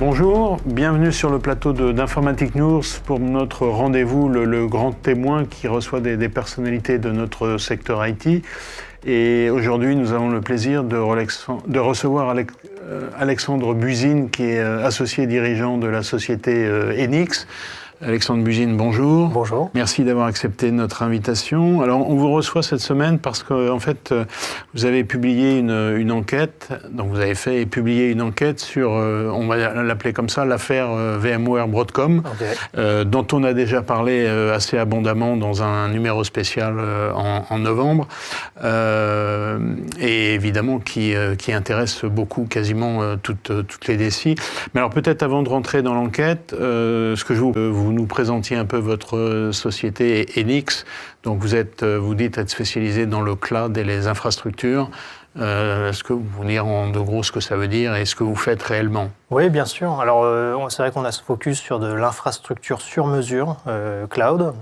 Bonjour, bienvenue sur le plateau d'Informatic News pour notre rendez-vous, le grand témoin qui reçoit des personnalités de notre secteur IT. Et aujourd'hui, nous avons le plaisir de recevoir Alexandre Buzine, qui est associé dirigeant de la société Enix. Alexandre Buzine, bonjour. Bonjour. Merci d'avoir accepté notre invitation. Alors, on vous reçoit cette semaine parce qu'en fait, vous avez publié une enquête, donc vous avez fait et publié une enquête sur, on va l'appeler comme ça, l'affaire VMware Broadcom, okay. Dont on a déjà parlé assez abondamment dans un numéro spécial en novembre, et évidemment qui intéresse beaucoup, quasiment toutes les DSI. Mais alors peut-être avant de rentrer dans l'enquête, ce que vous nous présentiez un peu votre société Enix. Donc vous dites être spécialisé dans le cloud et les infrastructures. Est-ce que vous pouvez dire en de gros ce que ça veut dire et ce que vous faites réellement ? Oui, bien sûr. Alors, c'est vrai qu'on a ce focus sur de l'infrastructure sur mesure, cloud.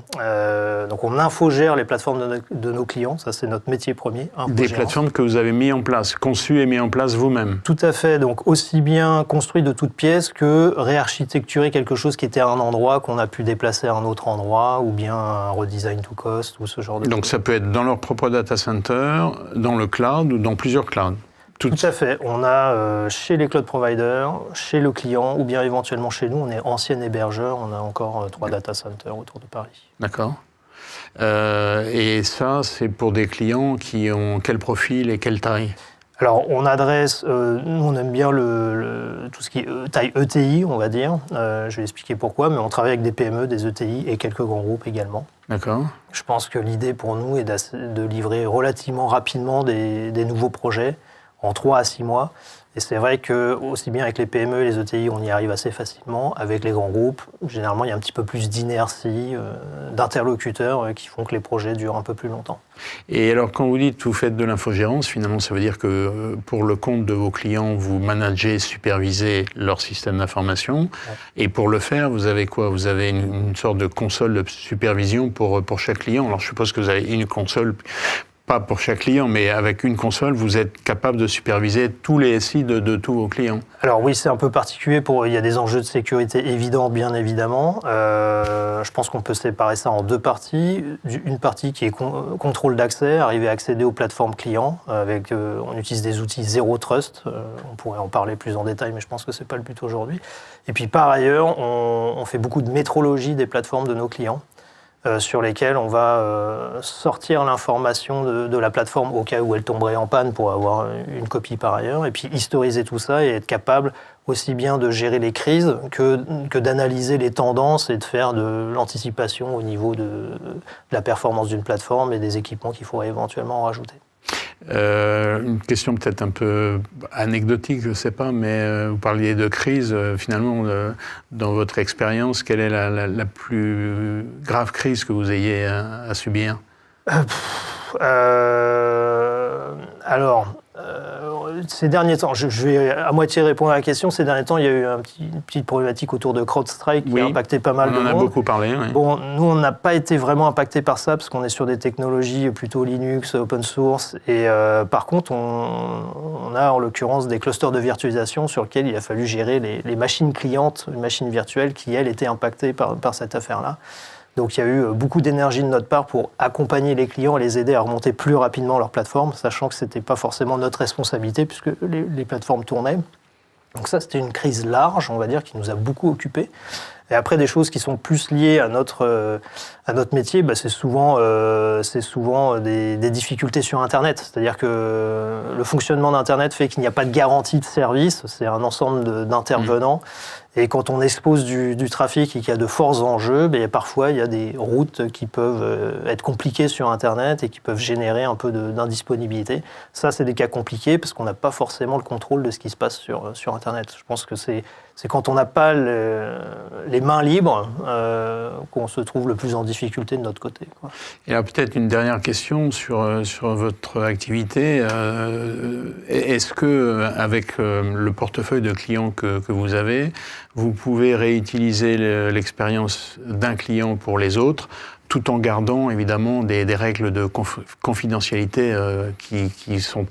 Donc, on infogère les plateformes de nos clients. Ça, c'est notre métier premier. Des plateformes que vous avez mis en place, conçues et mis en place vous-même. Tout à fait. Donc, aussi bien construit de toutes pièces que réarchitecturer quelque chose qui était à un endroit qu'on a pu déplacer à un autre endroit, ou bien un redesign to cost, ou ce genre de choses. Donc, ça peut être dans leur propre data center, dans le cloud ou dans plusieurs clouds. Tout à fait. On a chez les cloud providers, chez le client, ou bien éventuellement chez nous, on est ancien hébergeur, on a encore 3 data centers autour de Paris. D'accord. Et ça, c'est pour des clients qui ont quel profil et quelle taille ? Alors, on adresse, nous on aime bien tout ce qui est taille ETI, on va dire. Je vais expliquer pourquoi, mais on travaille avec des PME, des ETI et quelques grands groupes également. D'accord. Je pense que l'idée pour nous est de livrer relativement rapidement des nouveaux projets, en 3 à 6 mois. Et c'est vrai que aussi bien avec les PME et les ETI, on y arrive assez facilement. Avec les grands groupes, généralement, il y a un petit peu plus d'inertie, d'interlocuteurs qui font que les projets durent un peu plus longtemps. Et alors, quand vous dites que vous faites de l'infogérance, finalement, ça veut dire que pour le compte de vos clients, vous managez, supervisez leur système d'information. Ouais. Et pour le faire, vous avez quoi ? Vous avez une sorte de console de supervision pour chaque client. Alors, je suppose que vous avez une console... Pas pour chaque client, mais avec une console, vous êtes capable de superviser tous les SI de tous vos clients. Alors oui, c'est un peu particulier. Il y a des enjeux de sécurité évidents, bien évidemment. Je pense qu'on peut séparer ça en 2 parties. Une partie qui est contrôle d'accès, arriver à accéder aux plateformes clients. On utilise des outils Zero Trust. On pourrait en parler plus en détail, mais je pense que ce n'est pas le but aujourd'hui. Et puis par ailleurs, on fait beaucoup de métrologie des plateformes de nos clients. Sur lesquels on va sortir l'information de la plateforme au cas où elle tomberait en panne pour avoir une copie par ailleurs, et puis historiser tout ça et être capable aussi bien de gérer les crises que d'analyser les tendances et de faire de l'anticipation au niveau de la performance d'une plateforme et des équipements qu'il faudrait éventuellement en rajouter. Une question peut-être un peu anecdotique, je ne sais pas, mais vous parliez de crise. Finalement, dans votre expérience, quelle est la plus grave crise que vous ayez à subir ? Ces derniers temps, je vais à moitié répondre à la question. Ces derniers temps, il y a eu une petite problématique autour de CrowdStrike qui a impacté pas mal de monde. On en a beaucoup parlé. Oui. Bon, nous, on n'a pas été vraiment impacté par ça parce qu'on est sur des technologies plutôt Linux, open source. Et par contre, on a en l'occurrence des clusters de virtualisation sur lesquels il a fallu gérer les machines clientes, les machines virtuelles qui, elles, étaient impactées par cette affaire-là. Donc il y a eu beaucoup d'énergie de notre part pour accompagner les clients et les aider à remonter plus rapidement leur plateforme, sachant que ce n'était pas forcément notre responsabilité puisque les plateformes tournaient. Donc ça, c'était une crise large, on va dire, qui nous a beaucoup occupés. Et après, des choses qui sont plus liées à notre métier, c'est souvent des difficultés sur Internet. C'est-à-dire que le fonctionnement d'Internet fait qu'il n'y a pas de garantie de service, c'est un ensemble d'intervenants. Et quand on expose du trafic et qu'il y a de forts enjeux, parfois il y a des routes qui peuvent être compliquées sur Internet et qui peuvent générer un peu d'indisponibilité. Ça, c'est des cas compliqués parce qu'on n'a pas forcément le contrôle de ce qui se passe sur Internet. Je pense que c'est quand on n'a pas les mains libres qu'on se trouve le plus en difficulté de notre côté, quoi. Et alors peut-être une dernière question sur votre activité. Est-ce que avec le portefeuille de clients que vous avez, vous pouvez réutiliser l'expérience d'un client pour les autres, tout en gardant évidemment des règles de confidentialité qui sont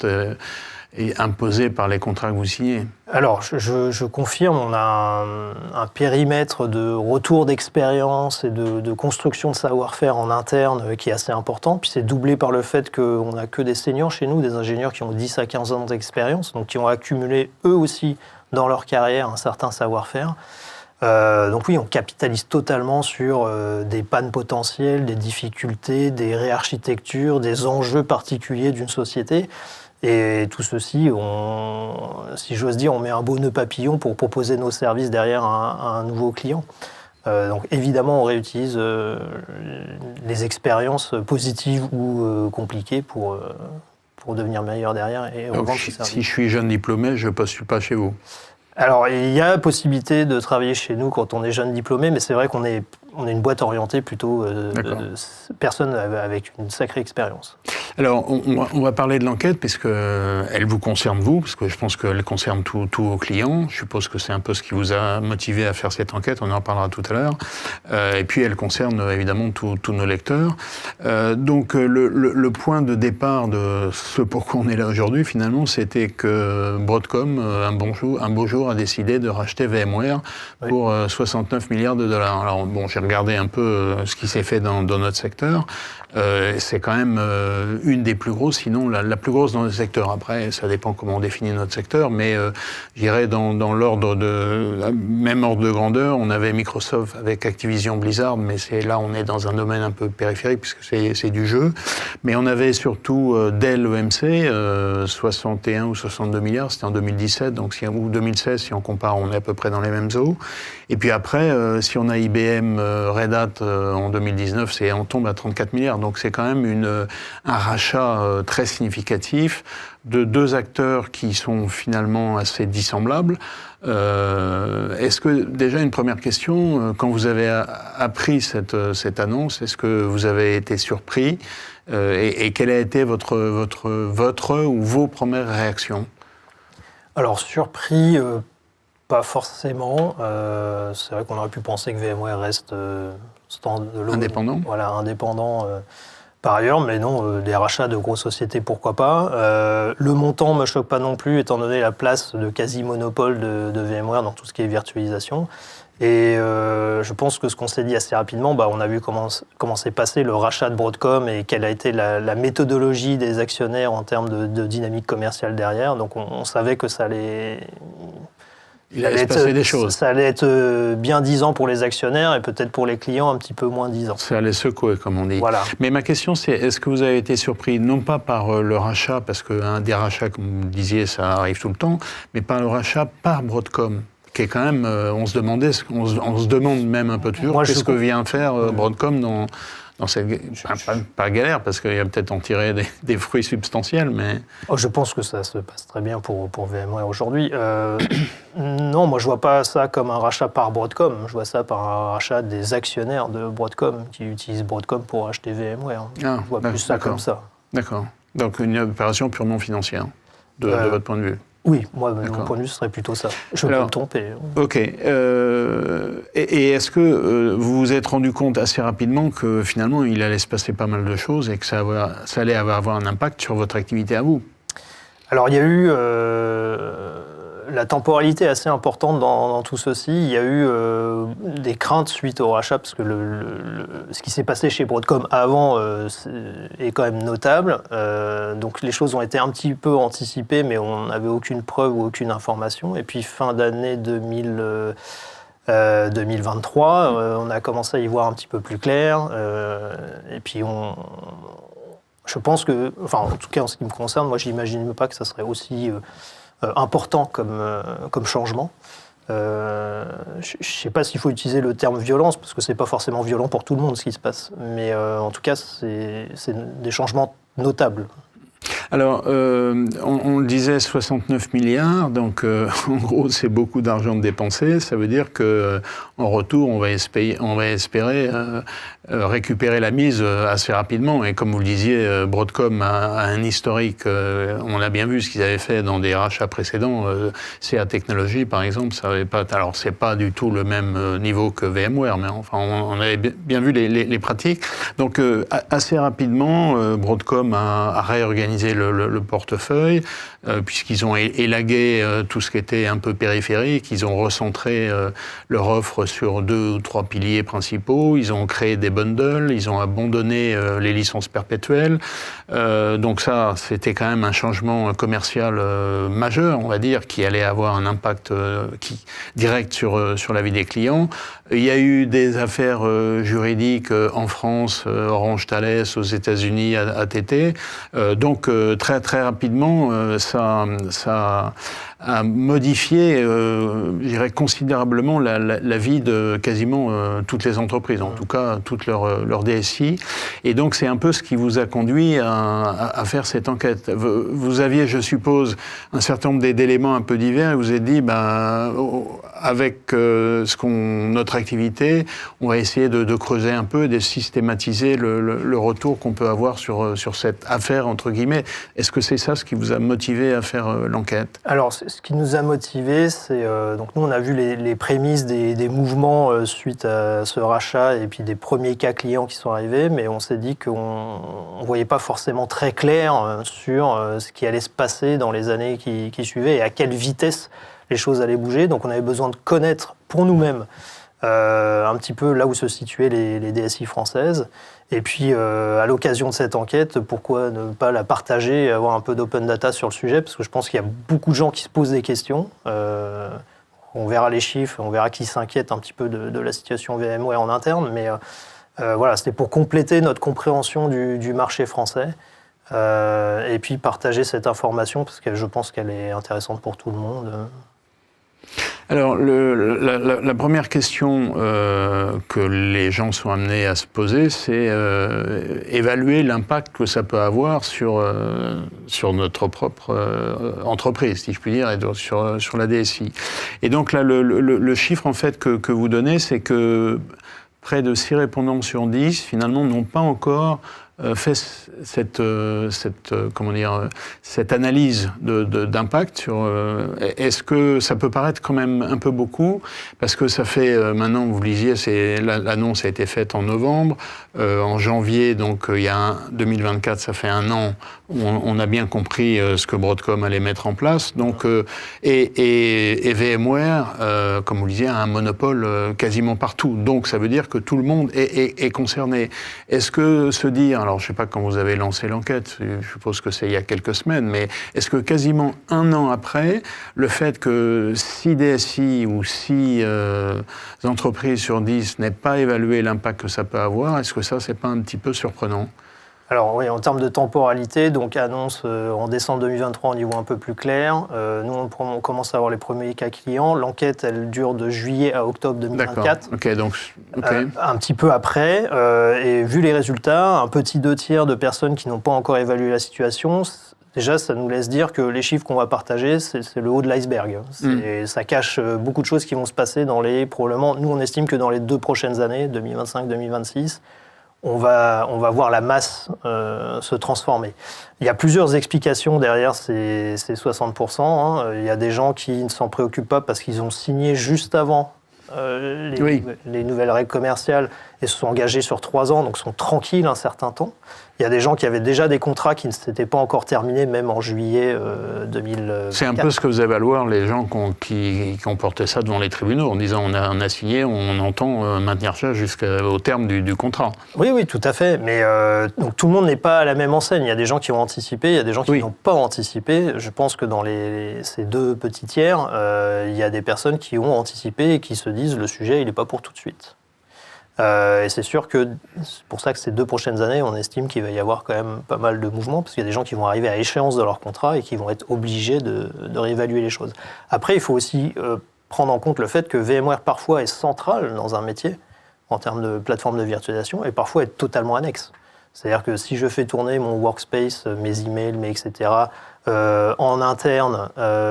est imposé par les contrats que vous signez. Alors, je confirme, on a un périmètre de retour d'expérience et de construction de savoir-faire en interne qui est assez important. Puis c'est doublé par le fait qu'on n'a que des seniors chez nous, des ingénieurs qui ont 10 à 15 ans d'expérience, donc qui ont accumulé eux aussi dans leur carrière un certain savoir-faire. Donc oui, on capitalise totalement sur des pannes potentielles, des difficultés, des réarchitectures, des enjeux particuliers d'une société. Et tout ceci, si j'ose dire, on met un beau nœud papillon pour proposer nos services derrière à un nouveau client. Donc évidemment, on réutilise les expériences positives ou compliquées pour devenir meilleur derrière et revendre ces services. Si je suis jeune diplômé, je ne postule pas chez vous. Alors, il y a possibilité de travailler chez nous quand on est jeune diplômé, mais c'est vrai qu'on est une boîte orientée plutôt de personnes avec une sacrée expérience. Alors, on va parler de l'enquête, puisqu'elle vous concerne vous, parce que je pense qu'elle concerne tous vos clients. Je suppose que c'est un peu ce qui vous a motivé à faire cette enquête, on en parlera tout à l'heure. Et puis, elle concerne évidemment tous nos lecteurs. Donc, le point de départ de ce pourquoi on est là aujourd'hui, finalement, c'était que Broadcom, un beau jour, a décidé de racheter VMware pour 69 milliards de dollars. Alors, bon, j'ai regardé un peu ce qui s'est fait dans notre secteur. C'est quand même une des plus grosses, sinon la plus grosse dans le secteur. Après, ça dépend comment on définit notre secteur, mais je dirais dans l'ordre même ordre de grandeur, on avait Microsoft avec Activision Blizzard, mais là on est dans un domaine un peu périphérique puisque c'est du jeu. Mais on avait surtout Dell EMC, 61 ou 62 milliards, c'était en 2017, ou 2016, si on compare, on est à peu près dans les mêmes eaux. Et puis après, si on a IBM Red Hat en 2019, on tombe à 34 milliards. Donc c'est quand même un rachat très significatif de deux acteurs qui sont finalement assez dissemblables. Est-ce que, déjà une première question, quand vous avez appris cette annonce, est-ce que vous avez été surpris et quelle a été votre ou vos premières réactions? Alors surpris, pas forcément. C'est vrai qu'on aurait pu penser que VMware reste indépendant. Voilà, indépendant par ailleurs, mais non, des rachats de grosses sociétés, pourquoi pas. Le montant ne me choque pas non plus, étant donné la place de quasi-monopole de VMware dans tout ce qui est virtualisation. Et je pense que ce qu'on s'est dit assez rapidement, on a vu comment s'est passé le rachat de Broadcom et quelle a été la méthodologie des actionnaires en termes de dynamique commerciale derrière. Donc on savait que ça allait... Il allait se passer des choses. Ça allait être bien 10 ans pour les actionnaires et peut-être pour les clients un petit peu moins 10 ans. Ça allait secouer, comme on dit. Voilà. Mais ma question, c'est est-ce que vous avez été surpris, non pas par le rachat, parce qu'un des rachats, comme vous disiez, ça arrive tout le temps, mais par le rachat par Broadcom, qui est quand même, on se demande même un peu toujours, qu'est-ce que vient faire Broadcom dans cette pas galère, parce qu'il y a peut-être en tirer des fruits substantiels, mais... Je pense que ça se passe très bien pour VMware aujourd'hui. Non, moi je vois pas ça comme un rachat par Broadcom, je vois ça par un rachat des actionnaires de Broadcom qui utilisent Broadcom pour acheter VMware. Je vois plus ça comme ça. D'accord. Donc une opération purement financière, de votre point de vue. Oui, moi, de mon point de vue, ce serait plutôt ça. Je peux me tromper. Ok. Et est-ce que vous vous êtes rendu compte assez rapidement que finalement, il allait se passer pas mal de choses et que ça allait avoir un impact sur votre activité à vous? Alors, il y a eu la temporalité assez importante dans tout ceci. Il y a eu des craintes suite au rachat, parce que ce qui s'est passé chez Broadcom avant est quand même notable. Donc les choses ont été un petit peu anticipées, mais on n'avait aucune preuve ou aucune information. Et puis fin d'année 2023, on a commencé à y voir un petit peu plus clair. Et puis je pense que, enfin en tout cas en ce qui me concerne, moi j'imagine même pas que ça serait aussi... important comme changement. Je ne sais pas s'il faut utiliser le terme violence, parce que ce n'est pas forcément violent pour tout le monde ce qui se passe, mais en tout cas, c'est des changements notables. Alors, on le disait, 69 milliards, donc en gros, c'est beaucoup d'argent de dépenser. Ça veut dire qu'en retour, on va espérer récupérer la mise assez rapidement. Et comme vous le disiez, Broadcom a un historique. On a bien vu ce qu'ils avaient fait dans des rachats précédents. CA Technologies, par exemple, ça avait pas. Alors, c'est pas du tout le même niveau que VMware, mais enfin, on avait bien vu les pratiques. Donc, assez rapidement, Broadcom a réorganisé le portefeuille, puisqu'ils ont élagué tout ce qui était un peu périphérique. Ils ont recentré leur offre sur 2 ou 3 piliers principaux. Ils ont créé des bundles. Ils ont abandonné les licences perpétuelles. Donc ça, c'était quand même un changement commercial majeur, on va dire, qui allait avoir un impact direct sur la vie des clients. Il y a eu des affaires juridiques en France, Orange Thales, aux États-Unis, AT&T. Donc très très rapidement, ça a modifié, je dirais, considérablement la vie de quasiment toutes les entreprises, en tout cas toutes leur DSI. Et donc c'est un peu ce qui vous a conduit à faire cette enquête. Vous aviez, je suppose, un certain nombre d'éléments un peu divers et vous êtes dit, avec notre activité, on va essayer de creuser un peu et de systématiser le retour qu'on peut avoir sur cette affaire, entre guillemets. Est-ce que c'est ça ce qui vous a motivé à faire l'enquête? Alors, ce qui nous a motivés, c'est... donc nous, on a vu les prémices des mouvements suite à ce rachat et puis des premiers cas clients qui sont arrivés, mais on s'est dit qu'on ne voyait pas forcément très clair sur ce qui allait se passer dans les années qui suivaient et à quelle vitesse les choses allaient bouger. Donc on avait besoin de connaître pour nous-mêmes un petit peu là où se situaient les DSI françaises. Et puis, à l'occasion de cette enquête, pourquoi ne pas la partager et avoir un peu d'open data sur le sujet? Parce que je pense qu'il y a beaucoup de gens qui se posent des questions. On verra les chiffres, on verra qui s'inquiète un petit peu de la situation VMware en interne. Mais voilà, c'était pour compléter notre compréhension du marché français. Et puis partager cette information, parce que je pense qu'elle est intéressante pour tout le monde. Alors, la première question que les gens sont amenés à se poser, c'est évaluer l'impact que ça peut avoir sur notre propre entreprise, si je puis dire, et sur la DSI. Et donc là, le chiffre en fait que vous donnez, c'est que près de 6 répondants sur 10, finalement, n'ont pas encore fait cette analyse d'impact sur. Est-ce que ça peut paraître quand même un peu beaucoup, parce que ça fait maintenant, vous le disiez, l'annonce a été faite en novembre, en janvier, donc il y a 2024, ça fait 1 an. On a bien compris ce que Broadcom allait mettre en place, donc et VMware, comme vous le disiez, a un monopole quasiment partout. Donc ça veut dire que tout le monde est concerné. Est-ce que se dire, alors je ne sais pas quand vous avez lancé l'enquête, je suppose que c'est il y a quelques semaines, mais est-ce que quasiment 1 an après, le fait que 6 DSI ou 6 entreprises sur 10 n'aient pas évalué l'impact que ça peut avoir, est-ce que ça, c'est pas un petit peu surprenant? Alors oui, en termes de temporalité, donc annonce en décembre 2023 au niveau un peu plus clair. Nous, on commence à avoir les premiers cas clients. L'enquête, elle dure de juillet à octobre 2024. D'accord, ok, donc... Okay. Un petit peu après, et vu les résultats, un petit 2/3 de personnes qui n'ont pas encore évalué la situation, déjà, ça nous laisse dire que les chiffres qu'on va partager, c'est le haut de l'iceberg. Ça cache beaucoup de choses qui vont se passer probablement, nous on estime que dans les 2 prochaines années, 2025-2026, on va voir la masse se transformer. Il y a plusieurs explications derrière ces 60%. Il y a des gens qui ne s'en préoccupent pas parce qu'ils ont signé juste avant les nouvelles règles commerciales et se sont engagés sur 3 ans, donc sont tranquilles un certain temps. Il y a des gens qui avaient déjà des contrats qui ne s'étaient pas encore terminés, même en juillet 2024. C'est un peu ce que faisaient valoir les gens qui ont porté ça devant les tribunaux, en disant on a signé, on entend maintenir ça jusqu'au terme du contrat. Oui, tout à fait. Mais donc, tout le monde n'est pas à la même enseigne. Il y a des gens qui ont anticipé, il y a des gens qui n'ont pas anticipé. Je pense que dans ces 2 petits tiers, il y a des personnes qui ont anticipé et qui se disent le sujet, il n'est pas pour tout de suite. Et c'est sûr que c'est pour ça que ces 2 prochaines années, on estime qu'il va y avoir quand même pas mal de mouvements, parce qu'il y a des gens qui vont arriver à échéance de leur contrat et qui vont être obligés de réévaluer les choses. Après, il faut aussi prendre en compte le fait que VMware parfois est central dans un métier en termes de plateforme de virtualisation et parfois est totalement annexe. C'est-à-dire que si je fais tourner mon workspace, mes emails, etc. En interne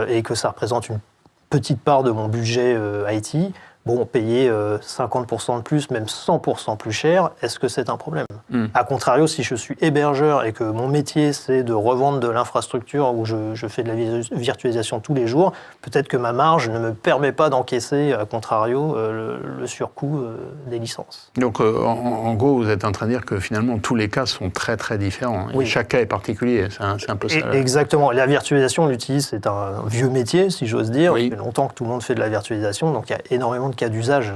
et que ça représente une petite part de mon budget IT, bon, payer 50% de plus, même 100% plus cher, est-ce que c'est un problème? A contrario, si je suis hébergeur et que mon métier, c'est de revendre de l'infrastructure où je fais de la virtualisation tous les jours, peut-être que ma marge ne me permet pas d'encaisser, à contrario, le surcoût des licences. Donc, en gros, vous êtes en train de dire que finalement, tous les cas sont très, très différents. Oui. Et chaque cas est particulier, c'est un peu ça. Exactement. La virtualisation, on l'utilise, c'est un vieux métier, si j'ose dire. Oui. Ça fait longtemps que tout le monde fait de la virtualisation, donc il y a énormément de cas d'usage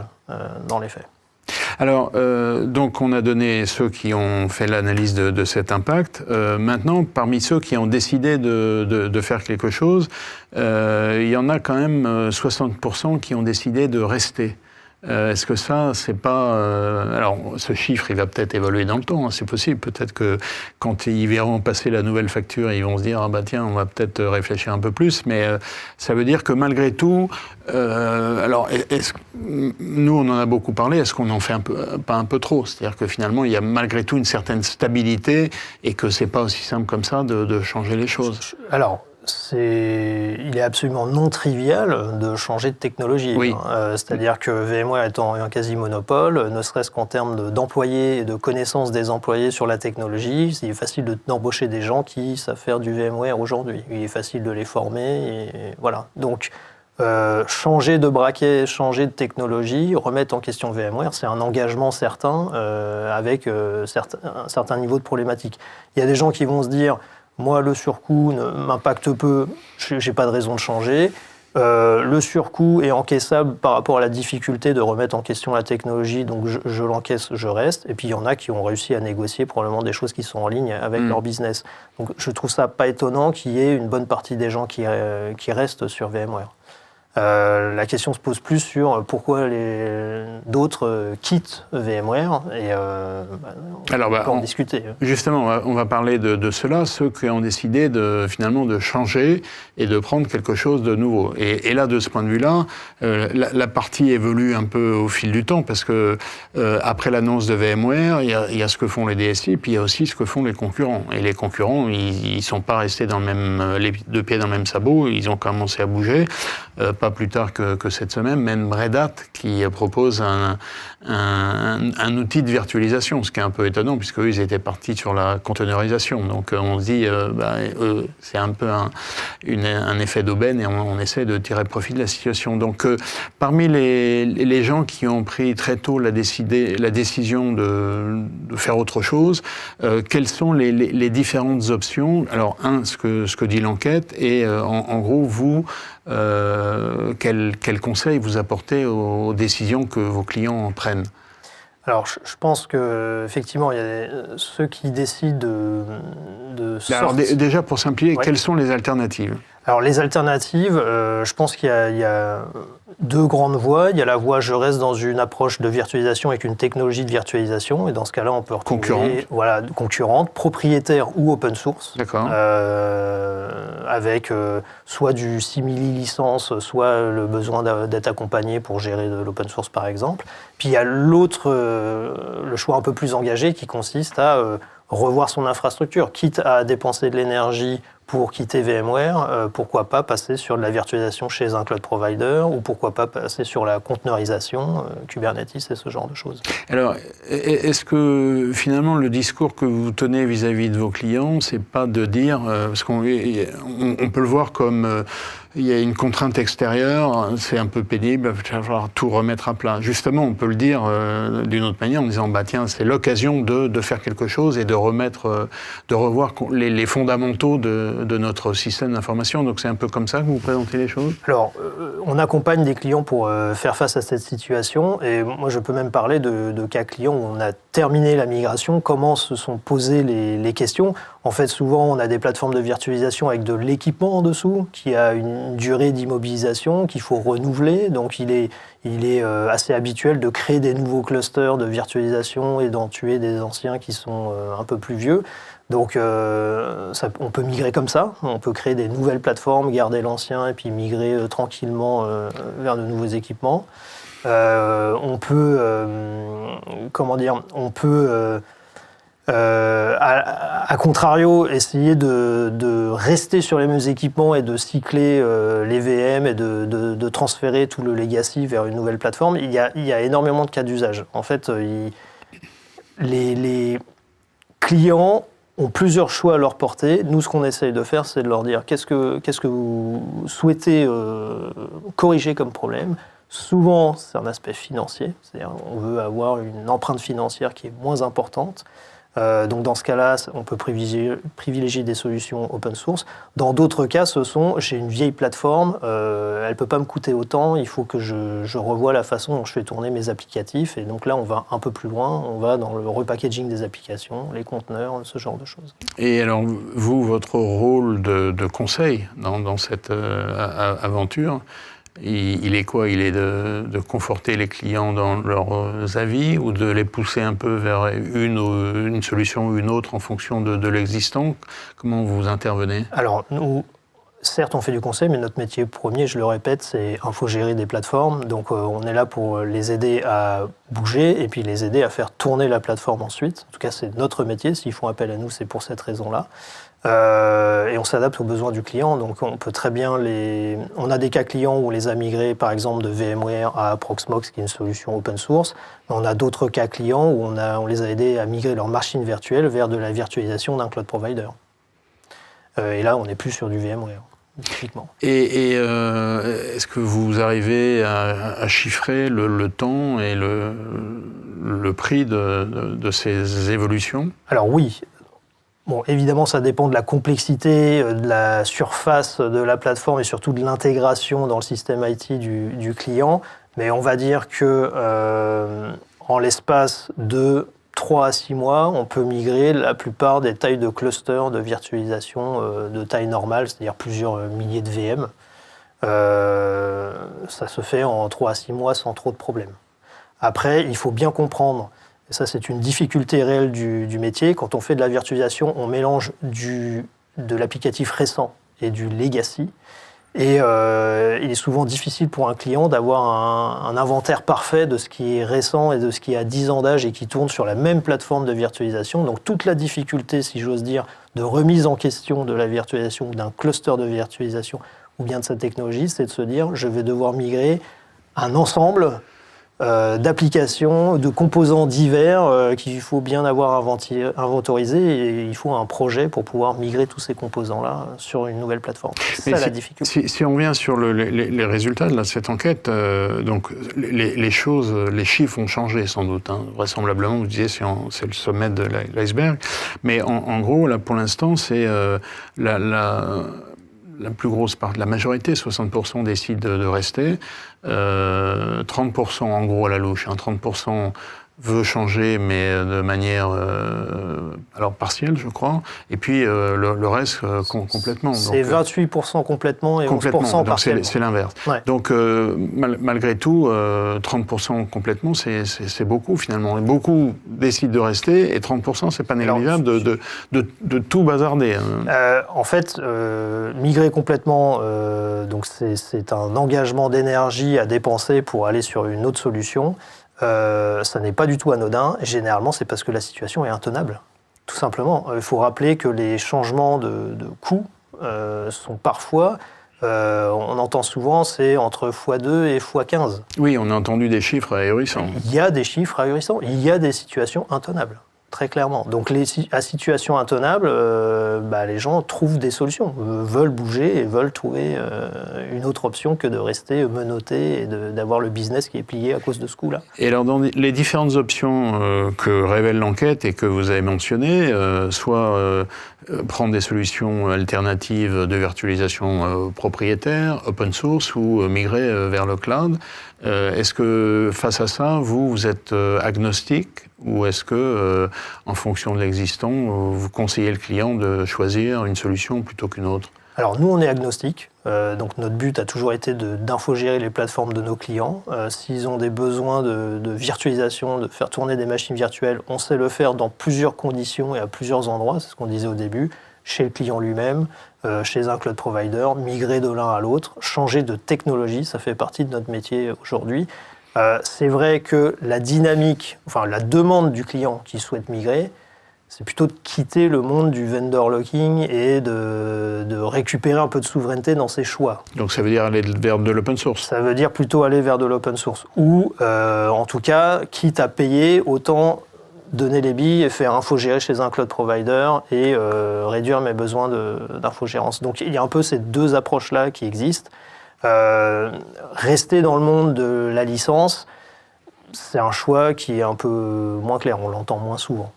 dans les faits. Alors, donc on a donné ceux qui ont fait l'analyse de cet impact. Maintenant, parmi ceux qui ont décidé de faire quelque chose, il y en a quand même 60% qui ont décidé de rester. Est-ce que ça, c'est pas... alors, ce chiffre, il va peut-être évoluer dans le temps, hein, c'est possible. Peut-être que quand ils verront passer la nouvelle facture, ils vont se dire « Ah bah tiens, on va peut-être réfléchir un peu plus ». Mais ça veut dire que malgré tout... alors, nous, on en a beaucoup parlé. Est-ce qu'on en fait pas un peu trop? C'est-à-dire que finalement, il y a malgré tout une certaine stabilité et que c'est pas aussi simple comme ça de changer les choses. Alors... il est absolument non trivial de changer de technologie. Oui. C'est-à-dire que VMware étant un quasi-monopole, ne serait-ce qu'en termes d'employés et de connaissances des employés sur la technologie, il est facile d'embaucher des gens qui savent faire du VMware aujourd'hui. Il est facile de les former, et voilà. Donc, changer de braquet, changer de technologie, remettre en question VMware, c'est un engagement certain avec un certain niveau de problématique. Il y a des gens qui vont se dire... Moi, le surcoût m'impacte peu, je n'ai pas de raison de changer. Le surcoût est encaissable par rapport à la difficulté de remettre en question la technologie, donc je l'encaisse, je reste. Et puis il y en a qui ont réussi à négocier probablement des choses qui sont en ligne avec leur business. Donc je trouve ça pas étonnant qu'il y ait une bonne partie des gens qui restent sur VMware. La question se pose plus sur pourquoi d'autres quittent VMware et on peut en discuter. Justement, on va parler de cela, ceux qui ont décidé finalement de changer et de prendre quelque chose de nouveau. Et là, de ce point de vue-là, la partie évolue un peu au fil du temps parce que après l'annonce de VMware, il y a ce que font les DSI, puis il y a aussi ce que font les concurrents. Et les concurrents, ils sont pas restés les deux pieds dans le même sabot, ils ont commencé à bouger. Pas plus tard que cette semaine, même Red Hat qui propose un outil de virtualisation, ce qui est un peu étonnant puisque eux, ils étaient partis sur la conteneurisation. Donc on se dit, c'est un peu un effet d'aubaine et on essaie de tirer profit de la situation. Donc parmi les gens qui ont pris très tôt la décision de faire autre chose, quelles sont les différentes options? Alors ce que dit l'enquête et en gros, vous, quel conseil vous apportez aux décisions que vos clients prennent? Alors, je pense qu'effectivement, il y a ceux qui décident de sortir... Alors, déjà, pour simplifier, quelles sont les alternatives? Alors, les alternatives, je pense qu'il y a deux grandes voies. Il y a la voie, je reste dans une approche de virtualisation avec une technologie de virtualisation. Et dans ce cas-là, on peut retrouver... Concurrente, propriétaire ou open source. D'accord. Avec soit du simili-licence, soit le besoin d'être accompagné pour gérer de l'open source, par exemple. Puis il y a le choix un peu plus engagé qui consiste à revoir son infrastructure. Quitte à dépenser de l'énergie pour quitter VMware, pourquoi pas passer sur de la virtualisation chez un cloud provider ou pourquoi pas passer sur la conteneurisation, Kubernetes et ce genre de choses. Alors, est-ce que finalement le discours que vous tenez vis-à-vis de vos clients, c'est pas de dire, parce qu'on peut le voir comme il y a une contrainte extérieure, c'est un peu pénible, il va falloir tout remettre à plat. Justement, on peut le dire d'une autre manière en disant, tiens, c'est l'occasion de faire quelque chose et de revoir les fondamentaux de notre système d'information. Donc c'est un peu comme ça que vous présentez les choses? Alors, on accompagne des clients pour faire face à cette situation et moi je peux même parler de cas clients où on a terminé la migration, comment se sont posées les questions. En fait, souvent, on a des plateformes de virtualisation avec de l'équipement en dessous qui a une durée d'immobilisation qu'il faut renouveler. Donc, il est assez habituel de créer des nouveaux clusters de virtualisation et d'en tuer des anciens qui sont un peu plus vieux. Donc, on peut migrer comme ça. On peut créer des nouvelles plateformes, garder l'ancien et puis migrer tranquillement vers de nouveaux équipements. On peut À contrario, essayer de rester sur les mêmes équipements et de cycler les VM et de transférer tout le legacy vers une nouvelle plateforme, il y a énormément de cas d'usage. En fait, les clients ont plusieurs choix à leur portée. Nous, ce qu'on essaye de faire, c'est de leur dire qu'est-ce que vous souhaitez corriger comme problème. Souvent, c'est un aspect financier, c'est-à-dire on veut avoir une empreinte financière qui est moins importante. Donc dans ce cas-là, on peut privilégier des solutions open source. Dans d'autres cas, j'ai une vieille plateforme, elle ne peut pas me coûter autant, il faut que je revoie la façon dont je fais tourner mes applicatifs. Et donc là, on va un peu plus loin, on va dans le repackaging des applications, les conteneurs, ce genre de choses. Et alors, vous, votre rôle de conseil dans cette aventure, il est quoi? Il est de conforter les clients dans leurs avis ou de les pousser un peu vers une solution ou une autre en fonction de l'existant? Comment vous intervenez? Alors, nous, certes, on fait du conseil, mais notre métier premier, je le répète, c'est infogérer des plateformes. Donc, on est là pour les aider à bouger et puis les aider à faire tourner la plateforme ensuite. En tout cas, c'est notre métier. S'ils font appel à nous, c'est pour cette raison-là. Et on s'adapte aux besoins du client, donc on peut très bien On a des cas clients où on les a migrés, par exemple, de VMware à Proxmox, qui est une solution open source. On a d'autres cas clients où on les a aidés à migrer leur machine virtuelle vers de la virtualisation d'un cloud provider. Et là, on n'est plus sur du VMware, typiquement. Et est-ce que vous arrivez à chiffrer le temps et le prix de ces évolutions? Alors oui. Bon, évidemment, ça dépend de la complexité, de la surface de la plateforme et surtout de l'intégration dans le système IT du client. Mais on va dire que en l'espace de 3 à 6 mois, on peut migrer la plupart des tailles de clusters de virtualisation de taille normale, c'est-à-dire plusieurs milliers de VM. Ça se fait en 3 à 6 mois sans trop de problèmes. Après, il faut bien comprendre. Et ça, c'est une difficulté réelle du métier. Quand on fait de la virtualisation, on mélange de l'applicatif récent et du legacy. Et il est souvent difficile pour un client d'avoir un inventaire parfait de ce qui est récent et de ce qui a 10 ans d'âge et qui tourne sur la même plateforme de virtualisation. Donc toute la difficulté, si j'ose dire, de remise en question de la virtualisation ou d'un cluster de virtualisation ou bien de sa technologie, c'est de se dire je vais devoir migrer un ensemble d'applications, de composants divers qu'il faut bien avoir inventorisé et il faut un projet pour pouvoir migrer tous ces composants-là sur une nouvelle plateforme. C'est ça la difficulté. Si on vient sur les résultats de cette enquête, donc les chiffres ont changé sans doute. Hein. Vraisemblablement, vous disiez c'est le sommet de l'iceberg. Mais en gros, là pour l'instant, c'est la plus grosse part, la majorité, 60% décident de rester. 30% en gros à la louche. 30% veut changer, mais de manière partielle, je crois. Et puis le reste complètement. C'est 28% complètement et 11% partiellement. C'est l'inverse. Ouais. Donc malgré tout, 30% complètement, c'est beaucoup finalement. Beaucoup décident de rester et 30%, c'est pas négligeable de tout bazarder. En fait, migrer complètement, donc c'est un engagement d'énergie à dépenser pour aller sur une autre solution. Ça n'est pas du tout anodin. Généralement, c'est parce que la situation est intenable. Tout simplement. Il faut rappeler que les changements de coûts sont parfois, on entend souvent, c'est entre x2 et x15. Oui, on a entendu des chiffres ahurissants. Il y a des chiffres ahurissants. Il y a des situations intenables. Très clairement. Donc, à situation intenable, les gens trouvent des solutions, veulent bouger et veulent trouver une autre option que de rester menotté et d'avoir le business qui est plié à cause de ce coup-là. Et alors, dans les différentes options que révèle l'enquête et que vous avez mentionnées, soit prendre des solutions alternatives de virtualisation propriétaire, open source ou migrer vers le cloud, est-ce que face à ça, vous êtes agnostique ou est-ce que, en fonction de l'existant, vous conseillez le client de choisir une solution plutôt qu'une autre? Alors nous, on est agnostique. Donc notre but a toujours été d'infogérer les plateformes de nos clients. S'ils ont des besoins de virtualisation, de faire tourner des machines virtuelles, on sait le faire dans plusieurs conditions et à plusieurs endroits. C'est ce qu'on disait au début. Chez le client lui-même, chez un cloud provider, migrer de l'un à l'autre, changer de technologie, ça fait partie de notre métier aujourd'hui. C'est vrai que la dynamique, la demande du client qui souhaite migrer, c'est plutôt de quitter le monde du vendor locking et de récupérer un peu de souveraineté dans ses choix. Donc ça veut dire aller vers de l'open source? Ça veut dire plutôt aller vers de l'open source. Ou, en tout cas, quitte à payer, autant donner les billes et faire infogérer chez un cloud provider et réduire mes besoins d'infogérance. Donc il y a un peu ces deux approches-là qui existent. Rester dans le monde de la licence, c'est un choix qui est un peu moins clair, on l'entend moins souvent.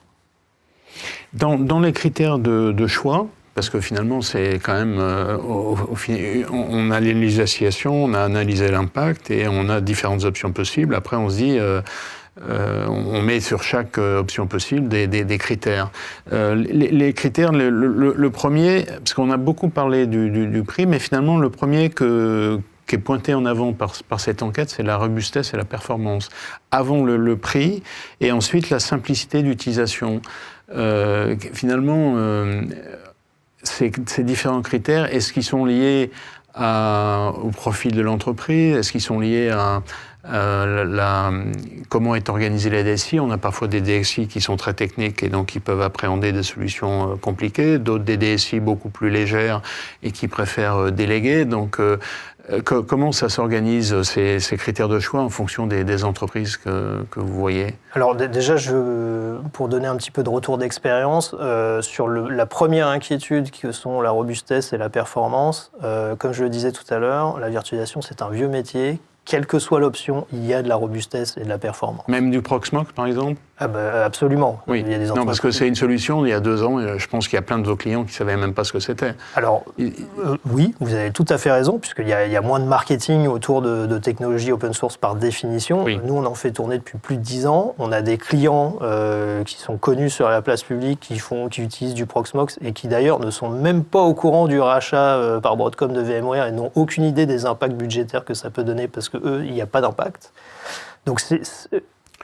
Dans les critères de choix, parce que finalement, c'est quand même... on a l'initiation, on a analysé l'impact et on a différentes options possibles. Après, on se dit... on met sur chaque option possible des critères. Les critères, le premier, parce qu'on a beaucoup parlé du prix, mais finalement, le premier qui est pointé en avant par cette enquête, c'est la robustesse et la performance. Avant le prix, et ensuite la simplicité d'utilisation. Finalement, ces différents critères, est-ce qu'ils sont liés au profil de l'entreprise? Est-ce qu'ils sont liés à comment est organisée la DSI? On a parfois des DSI qui sont très techniques et donc qui peuvent appréhender des solutions compliquées, d'autres des DSI beaucoup plus légères et qui préfèrent déléguer. Donc, comment ça s'organise, ces critères de choix, en fonction des entreprises que vous voyez? Alors déjà, pour donner un petit peu de retour d'expérience, sur la première inquiétude que sont la robustesse et la performance, comme je le disais tout à l'heure, la virtualisation, c'est un vieux métier. Quelle que soit l'option, il y a de la robustesse et de la performance. Même du Proxmox, par exemple? Absolument. Oui. Il y a des non, parce que c'est une solution, il y a 2 ans, je pense qu'il y a plein de vos clients qui ne savaient même pas ce que c'était. Alors, oui, vous avez tout à fait raison, puisqu'il y a moins de marketing autour de technologies open source par définition. Oui. Nous, on en fait tourner depuis plus de 10 ans. On a des clients qui sont connus sur la place publique, qui utilisent du Proxmox et qui d'ailleurs ne sont même pas au courant du rachat par Broadcom de VMware et n'ont aucune idée des impacts budgétaires que ça peut donner, parce qu'eux, il n'y a pas d'impact. Donc,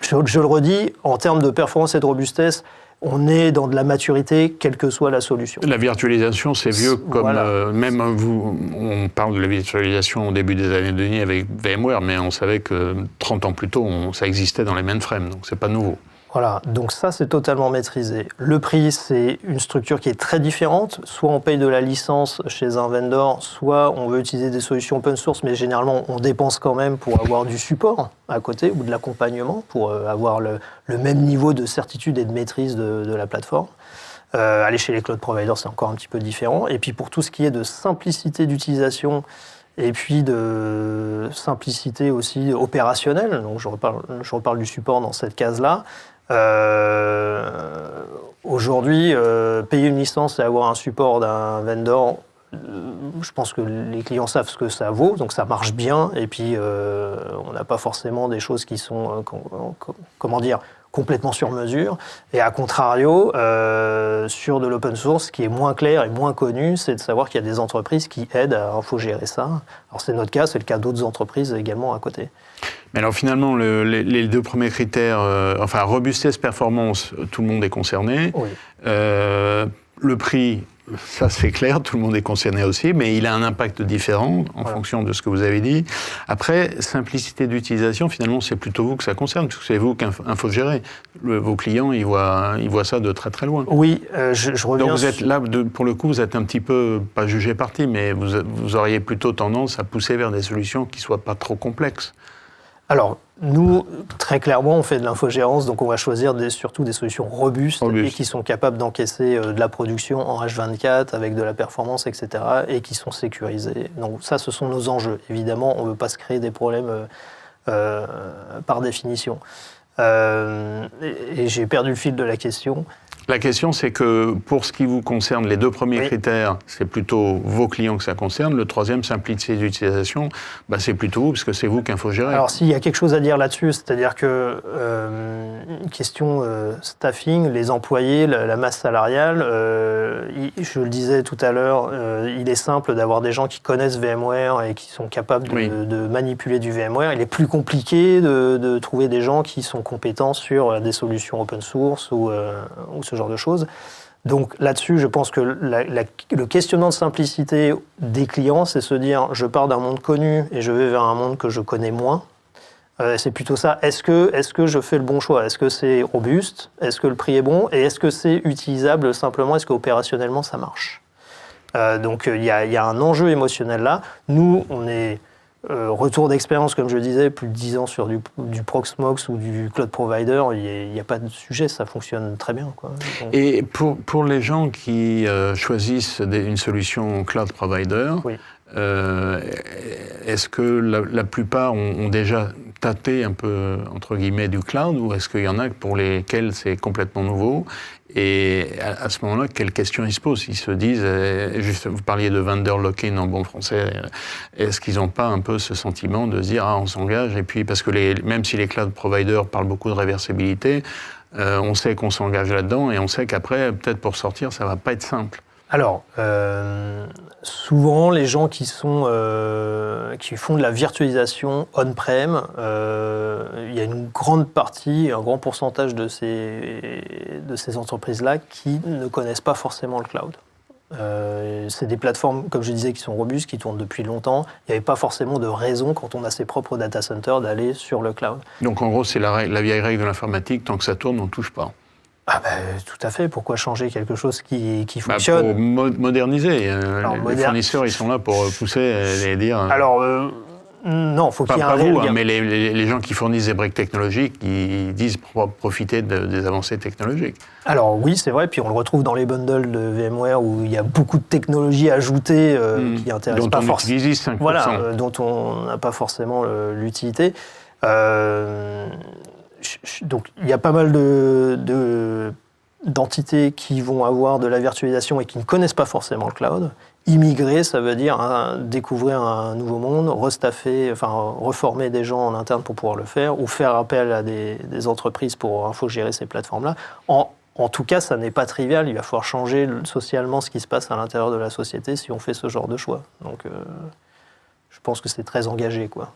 je le redis, en termes de performance et de robustesse, on est dans de la maturité, quelle que soit la solution. La virtualisation, c'est vieux comme... Voilà. Même on parle de la virtualisation au début des années 2000 avec VMware, mais on savait que 30 ans plus tôt, ça existait dans les mainframes, donc c'est pas nouveau. Voilà, donc ça, c'est totalement maîtrisé. Le prix, c'est une structure qui est très différente. Soit on paye de la licence chez un vendor, soit on veut utiliser des solutions open source, mais généralement, on dépense quand même pour avoir du support à côté ou de l'accompagnement, pour avoir le même niveau de certitude et de maîtrise de la plateforme. Aller chez les cloud providers, c'est encore un petit peu différent. Et puis pour tout ce qui est de simplicité d'utilisation, et puis de simplicité aussi opérationnelle, donc je reparle du support dans cette case-là. Aujourd'hui, payer une licence et avoir un support d'un vendor, je pense que les clients savent ce que ça vaut, donc ça marche bien, et puis on n'a pas forcément des choses qui sont, complètement sur mesure. Et à contrario, sur de l'open source, ce qui est moins clair et moins connu, c'est de savoir qu'il y a des entreprises qui aident à infogérer ça. Alors c'est notre cas, c'est le cas d'autres entreprises également à côté. Mais alors finalement, les 2 premiers critères, robustesse, performance, tout le monde est concerné. Oui. Le prix, ça c'est clair, tout le monde est concerné aussi, mais il a un impact différent en fonction de ce que vous avez dit. Après, simplicité d'utilisation, finalement, c'est plutôt vous que ça concerne, parce que c'est vous qui infogérez. Vos clients, ils voient ça de très très loin. Oui, je reviens... Donc vous êtes là, pour le coup, vous êtes un petit peu, pas jugé parti, mais vous auriez plutôt tendance à pousser vers des solutions qui ne soient pas trop complexes. Alors, nous, très clairement, on fait de l'infogérance, donc on va choisir surtout des solutions robustes et qui sont capables d'encaisser de la production en H24 avec de la performance, etc. et qui sont sécurisées. Donc ça, ce sont nos enjeux. Évidemment, on ne veut pas se créer des problèmes par définition. Et j'ai perdu le fil de la question. La question, c'est que pour ce qui vous concerne, les 2 premiers critères, c'est plutôt vos clients que ça concerne. Le 3e, simplicité d'utilisation, c'est plutôt vous, parce que c'est vous qui infogérez. Alors, s'il y a quelque chose à dire là-dessus, c'est-à-dire que, question staffing, les employés, la masse salariale, je le disais tout à l'heure, il est simple d'avoir des gens qui connaissent VMware et qui sont capables de manipuler du VMware. Il est plus compliqué de trouver des gens qui sont compétents sur des solutions open source ou ce genre de choses. Donc là-dessus, je pense que le questionnement de simplicité des clients, c'est se dire, je pars d'un monde connu et je vais vers un monde que je connais moins. C'est plutôt ça. Est-ce que je fais le bon choix? Est-ce que c'est robuste? Est-ce que le prix est bon? Et est-ce que c'est utilisable simplement? Est-ce qu'opérationnellement, ça marche? Donc, il y a un enjeu émotionnel là. Nous, on est retour d'expérience, comme je le disais, plus de 10 ans sur du Proxmox ou du cloud provider. Il n'y a pas de sujet, ça fonctionne très bien, quoi. Donc... Et pour les gens qui choisissent une solution cloud provider, oui. Est-ce que la plupart ont déjà tâté un peu, entre guillemets, du cloud, ou est-ce qu'il y en a pour lesquels c'est complètement nouveau? Et à ce moment-là, quelles questions ils se posent? Ils se disent, juste, vous parliez de vendor lock-in en bon français, est-ce qu'ils n'ont pas un peu ce sentiment de se dire, on s'engage, et puis parce que même si les cloud providers parlent beaucoup de réversibilité, on sait qu'on s'engage là-dedans, et on sait qu'après, peut-être pour sortir, ça ne va pas être simple. Alors, souvent, les gens qui font de la virtualisation on-prem, il y a une grande partie, un grand pourcentage de ces entreprises-là qui ne connaissent pas forcément le cloud. C'est des plateformes, comme je disais, qui sont robustes, qui tournent depuis longtemps. Il n'y avait pas forcément de raison, quand on a ses propres data centers, d'aller sur le cloud. Donc, en gros, c'est la vieille règle de l'informatique, tant que ça tourne, on ne touche pas. Tout à fait. Pourquoi changer quelque chose qui fonctionne? Pour moderniser. Les fournisseurs, ils sont là pour pousser et dire... Alors, non, il faut qu'il y ait un Pas réel vous, gain. mais les gens qui fournissent des briques technologiques, ils disent profiter des avancées technologiques. Alors oui, c'est vrai. Puis on le retrouve dans les bundles de VMware où il y a beaucoup de technologies ajoutées qui intéressent pas forcément. Dont on utilise 5%. Voilà, dont on n'a pas forcément l'utilité. Donc, il y a pas mal d'entités qui vont avoir de la virtualisation et qui ne connaissent pas forcément le cloud. Immigrer, ça veut dire découvrir un nouveau monde, reformer des gens en interne pour pouvoir le faire, ou faire appel à des entreprises pour infogérer ces plateformes-là. En tout cas, ça n'est pas trivial. Il va falloir changer socialement ce qui se passe à l'intérieur de la société si on fait ce genre de choix. Donc, je pense que c'est très engagé, quoi.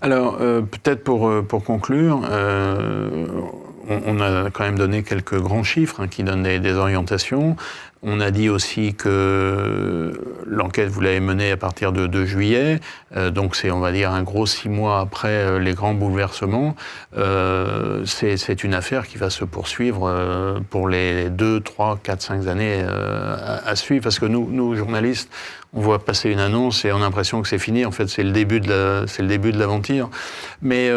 Alors, peut-être pour conclure, on a quand même donné quelques grands chiffres qui donnent des orientations. On a dit aussi que l'enquête, vous l'avez menée à partir de 2 juillet, donc c'est, on va dire, un gros 6 mois après les grands bouleversements. C'est une affaire qui va se poursuivre pour les 2, 3, 4, 5 années à suivre, parce que nous, journalistes, on voit passer une annonce et on a l'impression que c'est fini. En fait, c'est le début de l'aventure. Mais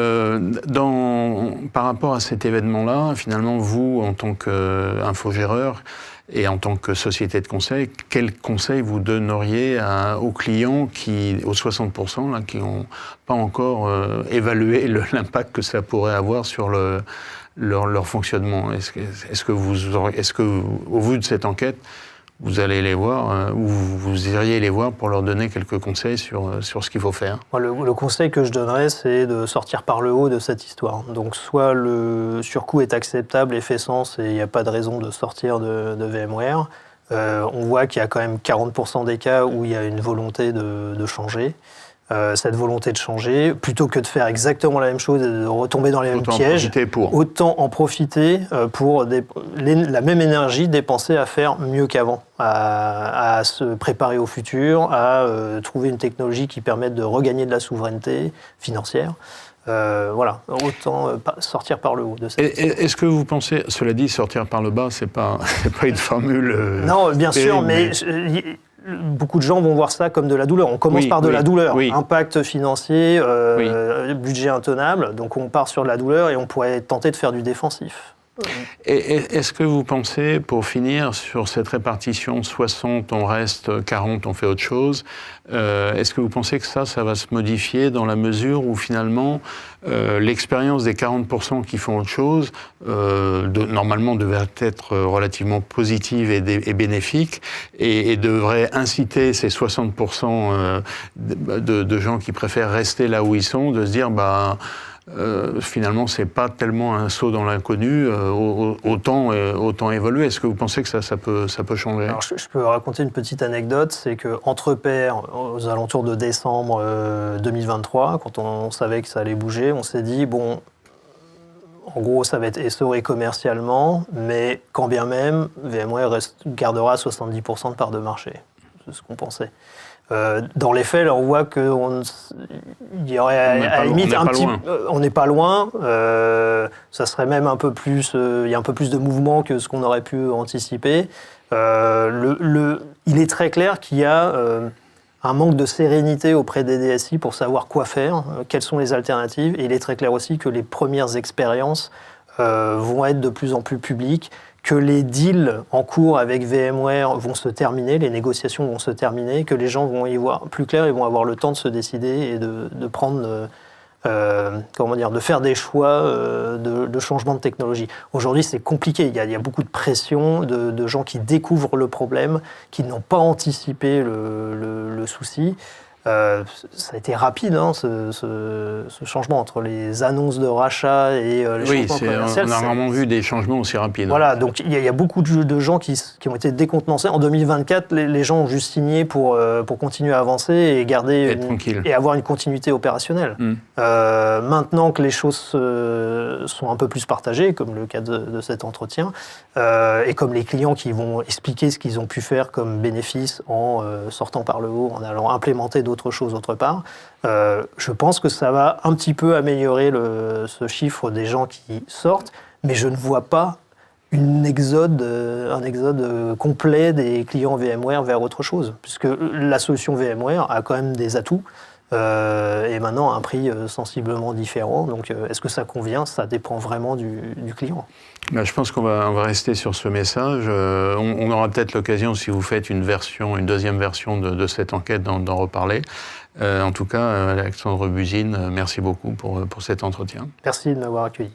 par rapport à cet événement-là, finalement, vous, en tant qu'infogéreur et en tant que société de conseil, quel conseil vous donneriez aux clients aux 60% là, qui n'ont pas encore évalué l'impact que ça pourrait avoir sur leur fonctionnement? Est-ce que, au vu de cette enquête, vous allez les voir, ou vous iriez les voir pour leur donner quelques conseils sur ce qu'il faut faire? Le conseil que je donnerais, c'est de sortir par le haut de cette histoire. Donc, soit le surcoût est acceptable et fait sens, et il n'y a pas de raison de sortir de VMware. On voit qu'il y a quand même 40% des cas où il y a une volonté de changer. Cette volonté de changer, plutôt que de faire exactement la même chose et de retomber dans les mêmes pièges, autant en profiter pour la même énergie dépensée à faire mieux qu'avant, à se préparer au futur, à trouver une technologie qui permette de regagner de la souveraineté financière. Voilà, autant sortir par le haut de cette histoire. Est-ce que vous pensez, cela dit, sortir par le bas, c'est pas une formule... Non, bien sûr, mais beaucoup de gens vont voir ça comme de la douleur. On commence par de la douleur. Impact financier, budget intenable. Donc on part sur de la douleur et on pourrait tenter de faire du défensif. Et est-ce que vous pensez, pour finir, sur cette répartition 60, on reste, 40, on fait autre chose, est-ce que vous pensez que ça va se modifier dans la mesure où finalement l'expérience des 40% qui font autre chose, normalement devrait être relativement positive et bénéfique et devrait inciter ces 60% de gens qui préfèrent rester là où ils sont, de se dire finalement, c'est pas tellement un saut dans l'inconnu, autant évoluer. Est-ce que vous pensez que ça peut changer? Alors, je peux raconter une petite anecdote, c'est qu'entre pairs, aux alentours de décembre 2023, quand on savait que ça allait bouger, on s'est dit, bon, en gros, ça va être essoré commercialement, mais quand bien même, VMware gardera 70% de part de marché. C'est ce qu'on pensait. Dans les faits, là, on voit qu'il y aurait à la limite on n'est pas loin. Ça serait même un peu plus. Il y a un peu plus de mouvement que ce qu'on aurait pu anticiper. Il est très clair qu'il y a un manque de sérénité auprès des DSI pour savoir quoi faire, quelles sont les alternatives. Et il est très clair aussi que les premières expériences vont être de plus en plus publiques, que les deals en cours avec VMware vont se terminer, les négociations vont se terminer, que les gens vont y voir plus clair, ils vont avoir le temps de se décider et de prendre, de faire des choix de changement de technologie. Aujourd'hui, c'est compliqué. Il y a beaucoup de pression de gens qui découvrent le problème, qui n'ont pas anticipé le souci. Ça a été rapide, hein, ce changement entre les annonces de rachat et les changements commerciaux. On a rarement vu des changements aussi rapides. Voilà, donc il y a beaucoup de gens qui ont été décontenancés. En 2024, les gens ont juste signé pour continuer à avancer et garder et avoir une continuité opérationnelle. Maintenant que les choses sont un peu plus partagées, comme le cas de cet entretien, et comme les clients qui vont expliquer ce qu'ils ont pu faire comme bénéfice en sortant par le haut, en allant implémenter d'autres choses autre part, je pense que ça va un petit peu améliorer ce chiffre des gens qui sortent, mais je ne vois pas un exode complet des clients VMware vers autre chose, puisque la solution VMware a quand même des atouts, et maintenant à un prix sensiblement différent. Donc est-ce que ça convient? Ça dépend vraiment du client. Je pense qu'on va rester sur ce message. On aura peut-être l'occasion, si vous faites une deuxième version de cette enquête, d'en reparler. En tout cas, Alexandre Buzine, merci beaucoup pour cet entretien. Merci de m'avoir accueilli.